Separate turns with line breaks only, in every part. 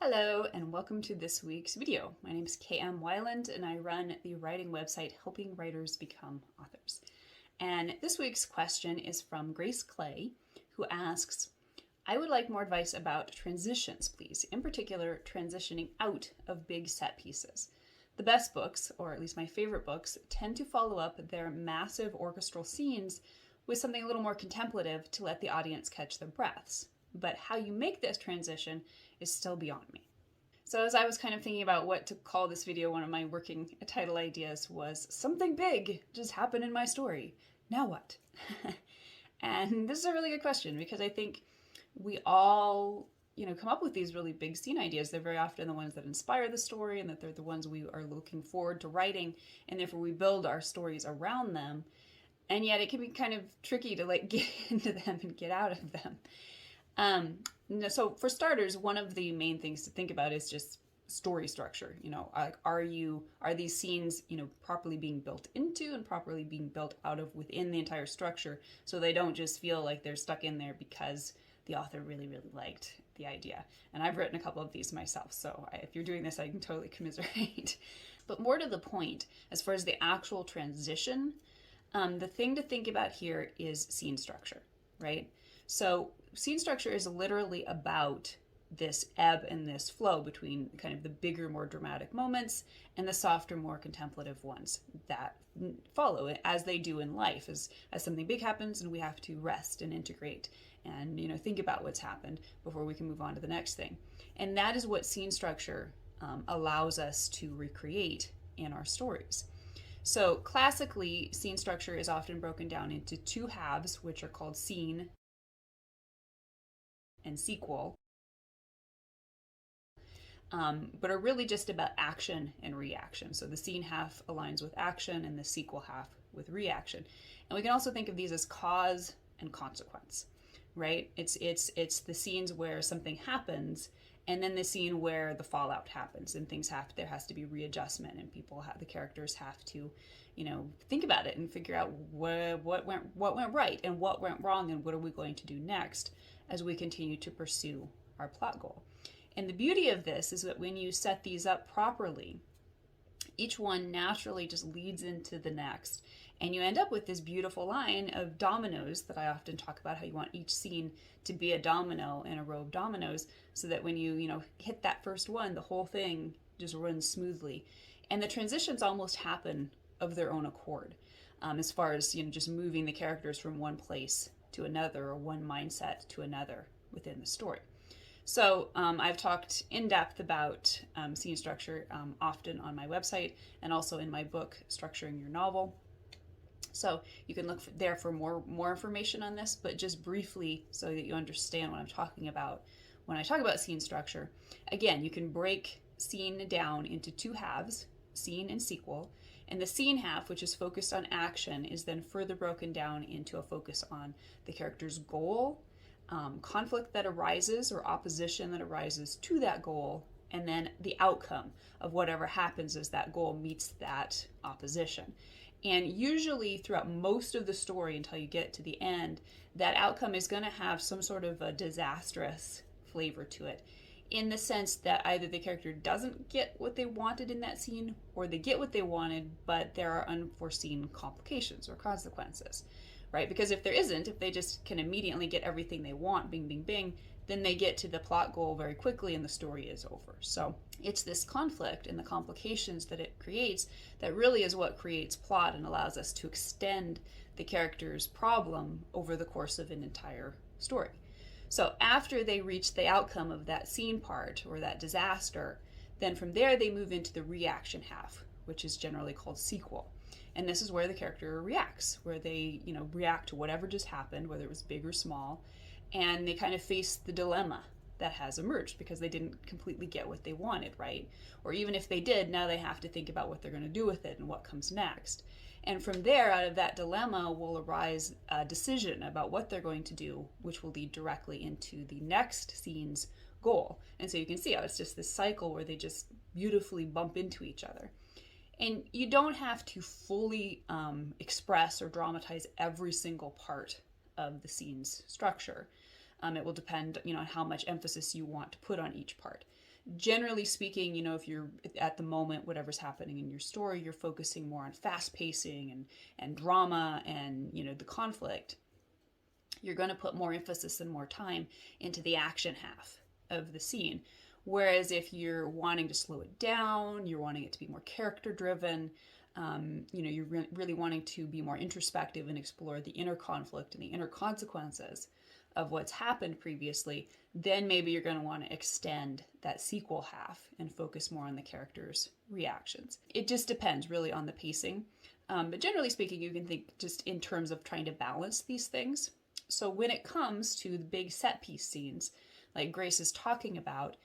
Hello and welcome to this week's video. My name is KM Weiland and I run the writing website helping writers become authors. And this week's question is from Grace Clay, who asks, I would like more advice about transitions, please, in particular transitioning out of big set pieces. The best books, or at least my favorite books, tend to follow up their massive orchestral scenes with something a little more contemplative to let the audience catch their breaths. But how you make this transition is still beyond me. So as I was kind of thinking about what to call this video, one of my working title ideas was something big just happened in my story. Now what? And this is a really good question because I think we all, come up with these really big scene ideas. They're very often the ones that inspire the story and that they're the ones we are looking forward to writing, and therefore we build our stories around them. And yet it can be kind of tricky to get into them and get out of them. So for starters, one of the main things to think about is just story structure. Are these scenes, properly being built into and properly being built out of within the entire structure, so they don't just feel like they're stuck in there because the author really, really liked the idea. And I've written a couple of these myself, so if you're doing this, I can totally commiserate. But more to the point, as far as the actual transition, the thing to think about here is scene structure, right? So scene structure is literally about this ebb and this flow between kind of the bigger, more dramatic moments and the softer, more contemplative ones that follow as they do in life. As something big happens and we have to rest and integrate and think about what's happened before we can move on to the next thing. And that is what scene structure allows us to recreate in our stories. So classically, scene structure is often broken down into two halves, which are called scene and sequel, but are really just about action and reaction. So the scene half aligns with action and the sequel half with reaction. And we can also think of these as cause and consequence, right? It's the scenes where something happens and then the scene where the fallout happens and there has to be readjustment and the characters have to, think about it and figure out what went right and what went wrong and what are we going to do next as we continue to pursue our plot goal. And the beauty of this is that when you set these up properly, each one naturally just leads into the next. And you end up with this beautiful line of dominoes that I often talk about, how you want each scene to be a domino in a row of dominoes, so that when you hit that first one, the whole thing just runs smoothly. And the transitions almost happen of their own accord, as far as just moving the characters from one place to another or one mindset to another within the story. So I've talked in depth about scene structure often on my website and also in my book, Structuring Your Novel. So you can look there for more information on this, but just briefly so that you understand what I'm talking about when I talk about scene structure. Again, you can break scene down into two halves, scene and sequel. And the scene half, which is focused on action, is then further broken down into a focus on the character's goal, conflict that arises or opposition that arises to that goal, and then the outcome of whatever happens as that goal meets that opposition. And usually throughout most of the story until you get to the end, that outcome is going to have some sort of a disastrous flavor to it, in the sense that either the character doesn't get what they wanted in that scene, or they get what they wanted, but there are unforeseen complications or consequences, right? Because if they just can immediately get everything they want, bing, bing, bing, then they get to the plot goal very quickly and the story is over. So it's this conflict and the complications that it creates that really is what creates plot and allows us to extend the character's problem over the course of an entire story. So after they reach the outcome of that scene part or that disaster, then from there they move into the reaction half, which is generally called sequel. And this is where the character reacts, where they, react to whatever just happened, whether it was big or small, and they kind of face the dilemma that has emerged because they didn't completely get what they wanted, right? Or even if they did, now they have to think about what they're going to do with it and what comes next. And from there, out of that dilemma will arise a decision about what they're going to do, which will lead directly into the next scene's goal. And so you can see how it's just this cycle where they just beautifully bump into each other. And you don't have to fully express or dramatize every single part of the scene's structure. It will depend, on how much emphasis you want to put on each part. generally speaking, if you're at the moment, whatever's happening in your story, you're focusing more on fast pacing and drama and, the conflict. You're going to put more emphasis and more time into the action half of the scene. Whereas if you're wanting to slow it down, you're wanting it to be more character driven, you're really wanting to be more introspective and explore the inner conflict and the inner consequences of what's happened previously, then maybe you're going to want to extend that sequel half and focus more on the characters' reactions. It just depends really on the pacing. But generally speaking, you can think just in terms of trying to balance these things. So when it comes to the big set piece scenes, like Grace is talking about,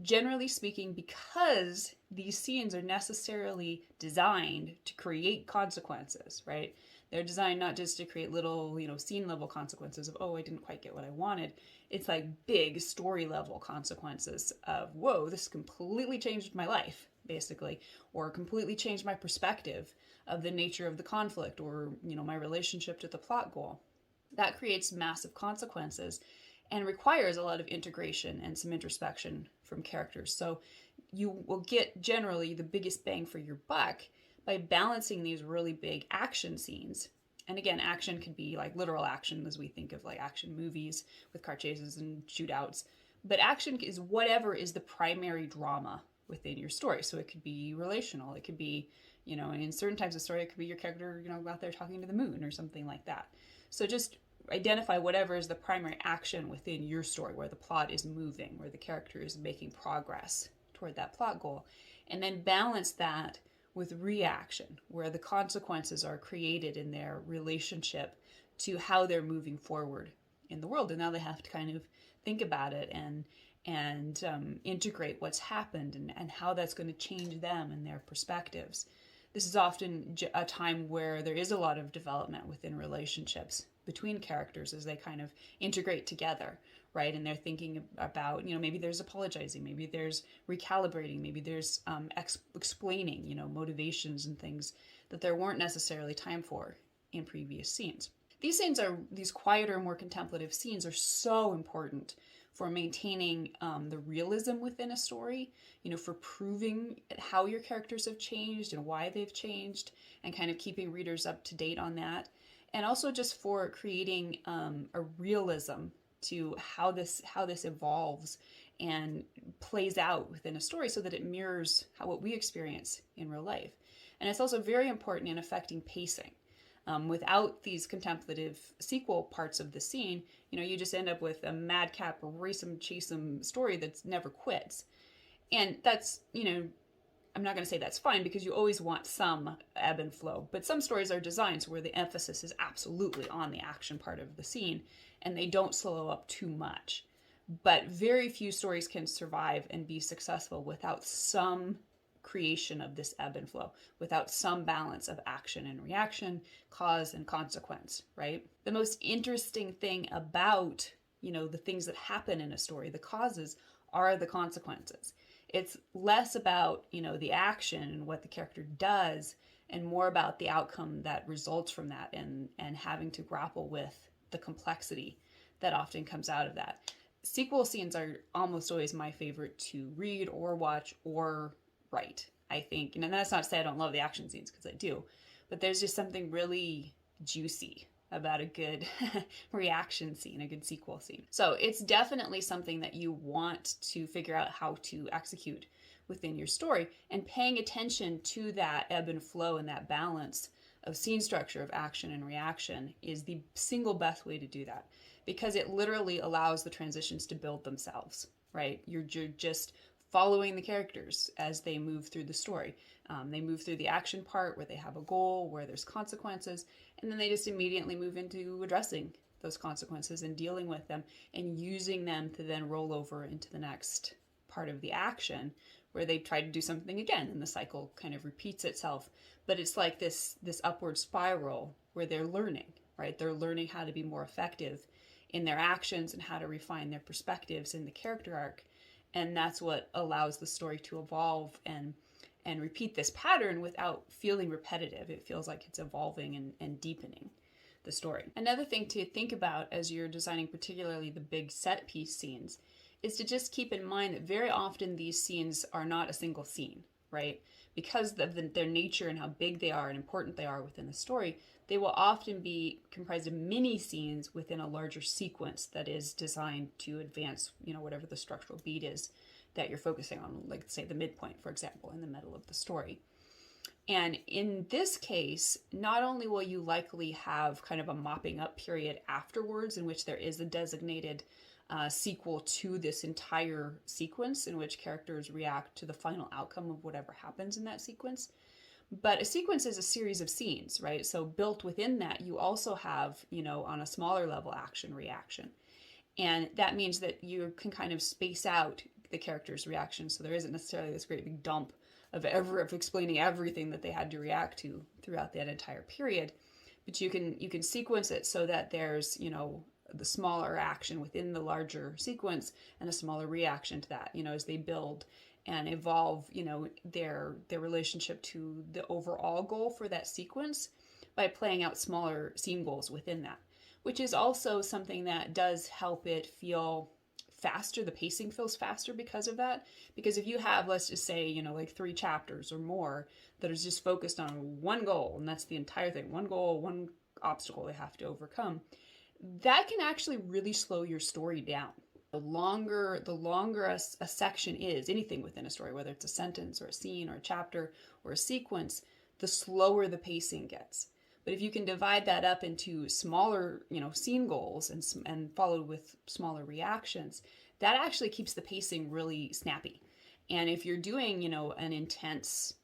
generally speaking, because these scenes are necessarily designed to create consequences, right? They're designed not just to create little, scene level consequences of, oh, I didn't quite get what I wanted. It's like big story level consequences of, whoa, this completely changed my life, basically, or completely changed my perspective of the nature of the conflict or, my relationship to the plot goal. That creates massive consequences and requires a lot of integration and some introspection from characters. So you will get generally the biggest bang for your buck by balancing these really big action scenes. And again, action could be like literal action as we think of like action movies with car chases and shootouts. But action is whatever is the primary drama within your story. So it could be relational. It could be, in certain types of story, it could be your character, out there talking to the moon or something like that. So just identify whatever is the primary action within your story, where the plot is moving, where the character is making progress toward that plot goal, and then balance that with reaction, where the consequences are created in their relationship to how they're moving forward in the world. And now they have to kind of think about it and integrate what's happened and how that's going to change them and their perspectives. This is often a time where there is a lot of development within relationships between characters as they kind of integrate together, right? And they're thinking about, maybe there's apologizing, maybe there's recalibrating, maybe there's explaining, motivations and things that there weren't necessarily time for in previous scenes. These quieter, more contemplative scenes are so important for maintaining the realism within a story, for proving how your characters have changed and why they've changed, and kind of keeping readers up to date on that. And also just for creating a realism to how this evolves and plays out within a story so that it mirrors what we experience in real life. And it's also very important in affecting pacing. Without these contemplative sequel parts of the scene, you just end up with a madcap, race 'em, chase 'em story that's never quits. And that's, I'm not going to say that's fine because you always want some ebb and flow, but some stories are designed where the emphasis is absolutely on the action part of the scene and they don't slow up too much. But very few stories can survive and be successful without some creation of this ebb and flow, without some balance of action and reaction, cause and consequence, right? The most interesting thing about, the things that happen in a story, the causes, are the consequences. It's less about, the action and what the character does and more about the outcome that results from that and having to grapple with the complexity that often comes out of that. Sequel scenes are almost always my favorite to read or watch or write, I think. And that's not to say I don't love the action scenes, because I do. But there's just something really juicy about a good reaction scene, a good sequel scene. So it's definitely something that you want to figure out how to execute within your story, and paying attention to that ebb and flow and that balance of scene structure, of action and reaction, is the single best way to do that, because it literally allows the transitions to build themselves, right? You're just following the characters as they move through the story. They move through the action part where they have a goal, where there's consequences, and then they just immediately move into addressing those consequences and dealing with them and using them to then roll over into the next part of the action where they try to do something again, and the cycle kind of repeats itself. But it's like this upward spiral where they're learning, right? They're learning how to be more effective in their actions and how to refine their perspectives in the character arc. And that's what allows the story to evolve and repeat this pattern without feeling repetitive. It feels like it's evolving and deepening the story. Another thing to think about as you're designing particularly the big set piece scenes is to just keep in mind that very often these scenes are not a single scene, right? Because of their nature and how big they are and important they are within the story, they will often be comprised of mini scenes within a larger sequence that is designed to advance, whatever the structural beat is that you're focusing on, like say the midpoint, for example, in the middle of the story. And in this case, not only will you likely have kind of a mopping up period afterwards in which there is a designated sequel to this entire sequence in which characters react to the final outcome of whatever happens in that sequence, but a sequence is a series of scenes, right? So built within that, you also have, on a smaller level, action reaction. And that means that you can kind of space out the character's reaction. So there isn't necessarily this great big dump of explaining everything that they had to react to throughout that entire period. But you can sequence it so that there's, the smaller action within the larger sequence and a smaller reaction to that, as they build and evolve, their relationship to the overall goal for that sequence by playing out smaller scene goals within that, which is also something that does help it feel faster. The pacing feels faster because of that. Because if you have, let's just say, like 3 chapters or more that is just focused on one goal, and that's the entire thing, one goal, one obstacle they have to overcome, that can actually really slow your story down. The longer a section is, anything within a story, whether it's a sentence or a scene or a chapter or a sequence, the slower the pacing gets. But if you can divide that up into smaller, scene goals and followed with smaller reactions, that actually keeps the pacing really snappy. And if you're doing, an intense,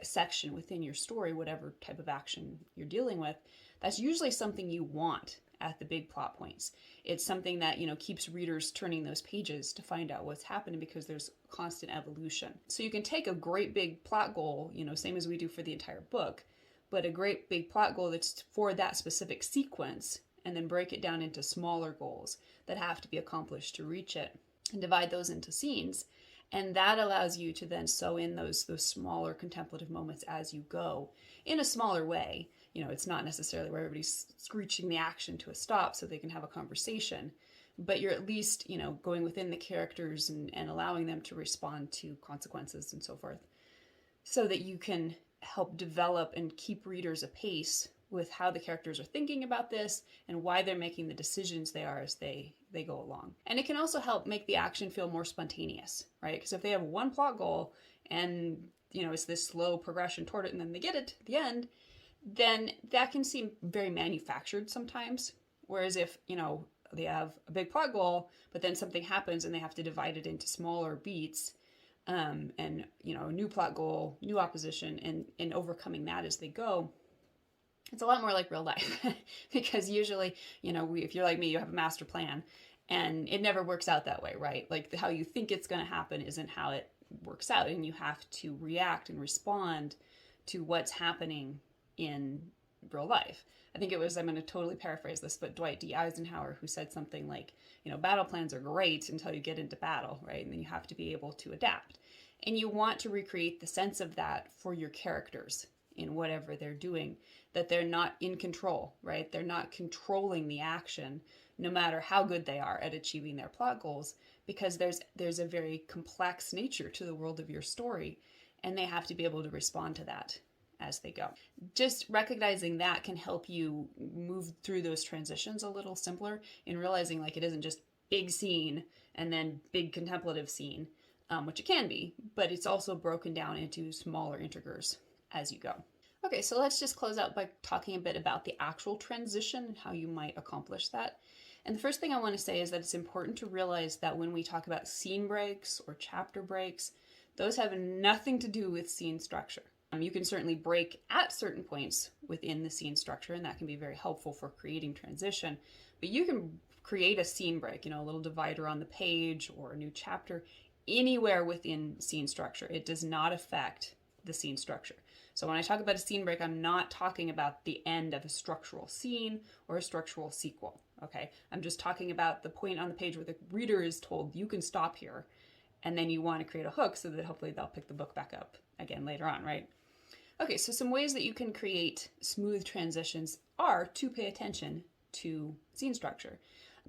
section within your story, whatever type of action you're dealing with, that's usually something you want at the big plot points. It's something that, keeps readers turning those pages to find out what's happening because there's constant evolution. So you can take a great big plot goal, same as we do for the entire book, but a great big plot goal that's for that specific sequence, and then break it down into smaller goals that have to be accomplished to reach it, and divide those into scenes. And that allows you to then sew in those smaller contemplative moments as you go in a smaller way. It's not necessarily where everybody's screeching the action to a stop so they can have a conversation, but you're at least, going within the characters and allowing them to respond to consequences and so forth, so that you can help develop and keep readers apace with how the characters are thinking about this and why they're making the decisions they are as they go along. And it can also help make the action feel more spontaneous, right? Because if they have one plot goal and, it's this slow progression toward it and then they get it at the end, then that can seem very manufactured sometimes. Whereas if, they have a big plot goal, but then something happens and they have to divide it into smaller beats, and, a new plot goal, new opposition, and overcoming that as they go, it's a lot more like real life. Because usually, if you're like me, you have a master plan and it never works out that way, right? Like how you think it's going to happen isn't how it works out, and you have to react and respond to what's happening in real life. I think it was, I'm going to totally paraphrase this, but Dwight D. Eisenhower, who said something like, battle plans are great until you get into battle, right? And then you have to be able to adapt. And you want to recreate the sense of that for your characters in whatever they're doing, that they're not in control, right? They're not controlling the action, no matter how good they are at achieving their plot goals, because there's a very complex nature to the world of your story, and they have to be able to respond to that as they go. Just recognizing that can help you move through those transitions a little simpler, in realizing like it isn't just big scene and then big contemplative scene, which it can be, but it's also broken down into smaller integers as you go. Okay, so let's just close out by talking a bit about the actual transition and how you might accomplish that. And the first thing I want to say is that it's important to realize that when we talk about scene breaks or chapter breaks, those have nothing to do with scene structure. You can certainly break at certain points within the scene structure, and that can be very helpful for creating transition. But you can create a scene break, a little divider on the page or a new chapter, anywhere within scene structure. It does not affect the scene structure. So when I talk about a scene break, I'm not talking about the end of a structural scene or a structural sequel, okay? I'm just talking about the point on the page where the reader is told, you can stop here, and then you want to create a hook so that hopefully they'll pick the book back up again later on, right? Okay, so some ways that you can create smooth transitions are to pay attention to scene structure.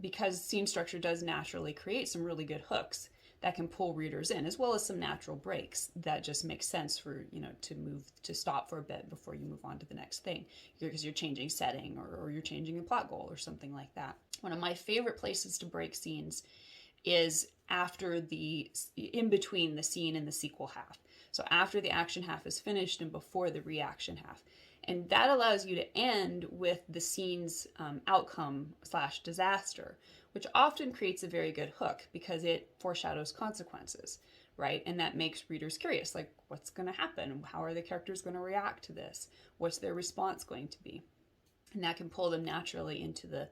because scene structure does naturally create some really good hooks that can pull readers in, as well as some natural breaks that just make sense for, to stop for a bit before you move on to the next thing, because you're changing setting or you're changing a plot goal or something like that. One of my favorite places to break scenes is in between the scene and the sequel half. So after the action half is finished and before the reaction half. And that allows you to end with the scene's outcome/disaster, which often creates a very good hook because it foreshadows consequences, right? And that makes readers curious, like, what's going to happen? How are the characters going to react to this? What's their response going to be? And that can pull them naturally into the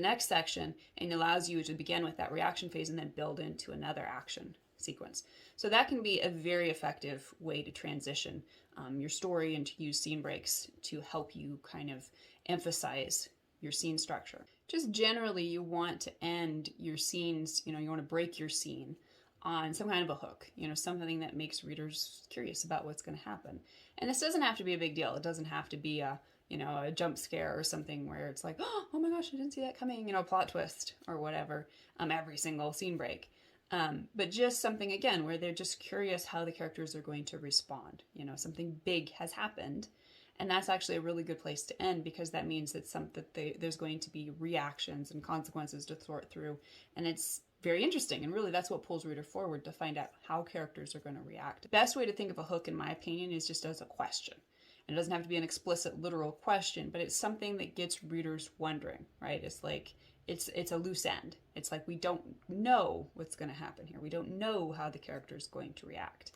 next section, and allows you to begin with that reaction phase and then build into another action sequence. So that can be a very effective way to transition your story and to use scene breaks to help you kind of emphasize your scene structure. Just generally, you want to end your scenes, you want to break your scene on some kind of a hook, something that makes readers curious about what's going to happen. And this doesn't have to be a big deal. It doesn't have to be a jump scare or something where it's like, oh my gosh, I didn't see that coming, plot twist or whatever, every single scene break. But just something, again, where they're just curious how the characters are going to respond. Something big has happened, and that's actually a really good place to end, because that means that there's going to be reactions and consequences to sort through, and it's very interesting, and really that's what pulls reader forward, to find out how characters are going to react. The best way to think of a hook, in my opinion, is just as a question. And it doesn't have to be an explicit, literal question, but it's something that gets readers wondering, right? It's like, it's a loose end. It's like, we don't know what's going to happen here. We don't know how the character is going to react.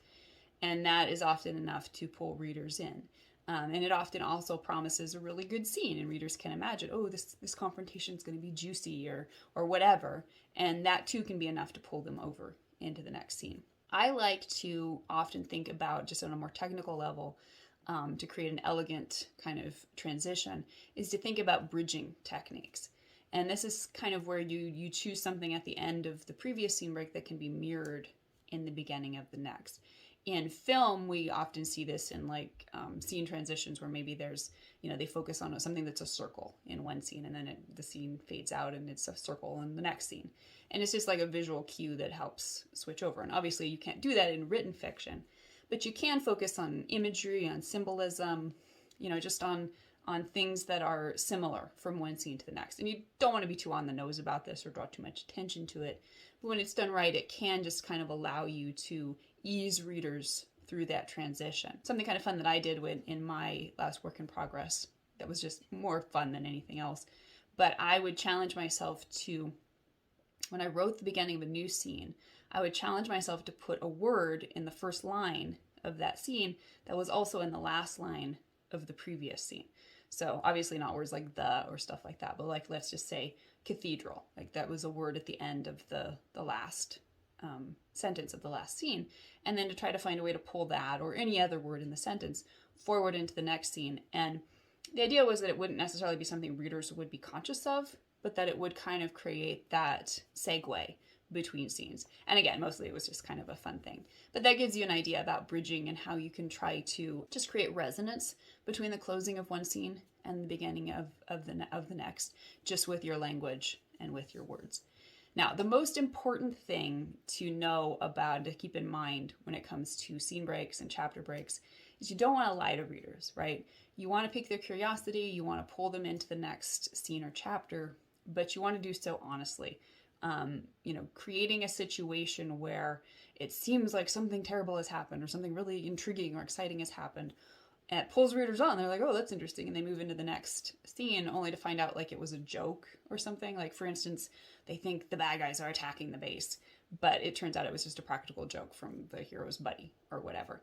And that is often enough to pull readers in. And it often also promises a really good scene, and readers can imagine, this confrontation is going to be juicy or whatever. And that too can be enough to pull them over into the next scene. I like to often think about, just on a more technical level, to create an elegant kind of transition, is to think about bridging techniques. And this is kind of where you choose something at the end of the previous scene break that can be mirrored in the beginning of the next. In film, we often see this in scene transitions where maybe there's, they focus on something that's a circle in one scene, and then the scene fades out and it's a circle in the next scene. And it's just like a visual cue that helps switch over. And obviously you can't do that in written fiction, but you can focus on imagery, on symbolism, just on things that are similar from one scene to the next. And you don't want to be too on the nose about this or draw too much attention to it. But when it's done right, it can just kind of allow you to ease readers through that transition. Something kind of fun that I did in my last work in progress, that was just more fun than anything else. But I would challenge myself to, when I wrote the beginning of a new scene, I would challenge myself to put a word in the first line of that scene that was also in the last line of the previous scene. So obviously not words like the or stuff like that, but let's just say cathedral. That was a word at the end of the last sentence of the last scene. And then to try to find a way to pull that or any other word in the sentence forward into the next scene. And the idea was that it wouldn't necessarily be something readers would be conscious of, but that it would kind of create that segue between scenes. And again, mostly it was just kind of a fun thing. But that gives you an idea about bridging and how you can try to just create resonance between the closing of one scene and the beginning of the next, just with your language and with your words. Now, the most important thing to know about, to keep in mind when it comes to scene breaks and chapter breaks, is you don't want to lie to readers, right? You want to pique their curiosity, you want to pull them into the next scene or chapter, but you want to do so honestly. Creating a situation where it seems like something terrible has happened or something really intriguing or exciting has happened, and it pulls readers on. They're like, oh, that's interesting. And they move into the next scene only to find out it was a joke or something. For instance, they think the bad guys are attacking the base, but it turns out it was just a practical joke from the hero's buddy or whatever.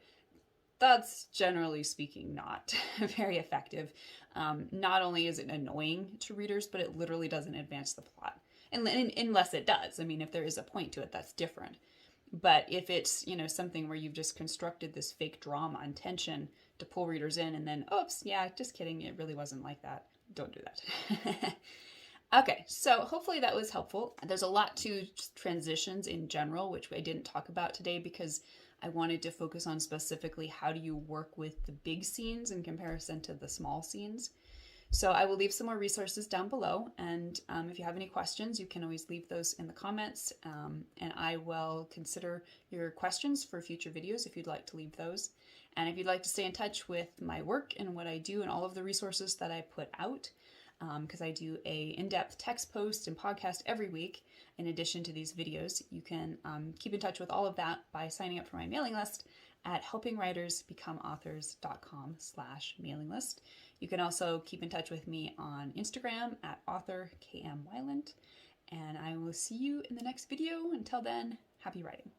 That's, generally speaking, not very effective. Not only is it annoying to readers, but it literally doesn't advance the plot. Unless it does. If there is a point to it, that's different. But if it's, something where you've just constructed this fake drama and tension to pull readers in and then, oops, yeah, just kidding, it really wasn't like that, don't do that. Okay, so hopefully that was helpful. There's a lot to transitions in general, which I didn't talk about today because I wanted to focus on specifically how do you work with the big scenes in comparison to the small scenes. So I will leave some more resources down below, and if you have any questions, you can always leave those in the comments, and I will consider your questions for future videos if you'd like to leave those. And if you'd like to stay in touch with my work and what I do and all of the resources that I put out, because I do a in-depth text post and podcast every week in addition to these videos, you can keep in touch with all of that by signing up for my mailing list at helpingwritersbecomeauthors.com/mailing list. You can also keep in touch with me on Instagram at author KM Weiland, and I will see you in the next video. Until then, happy writing.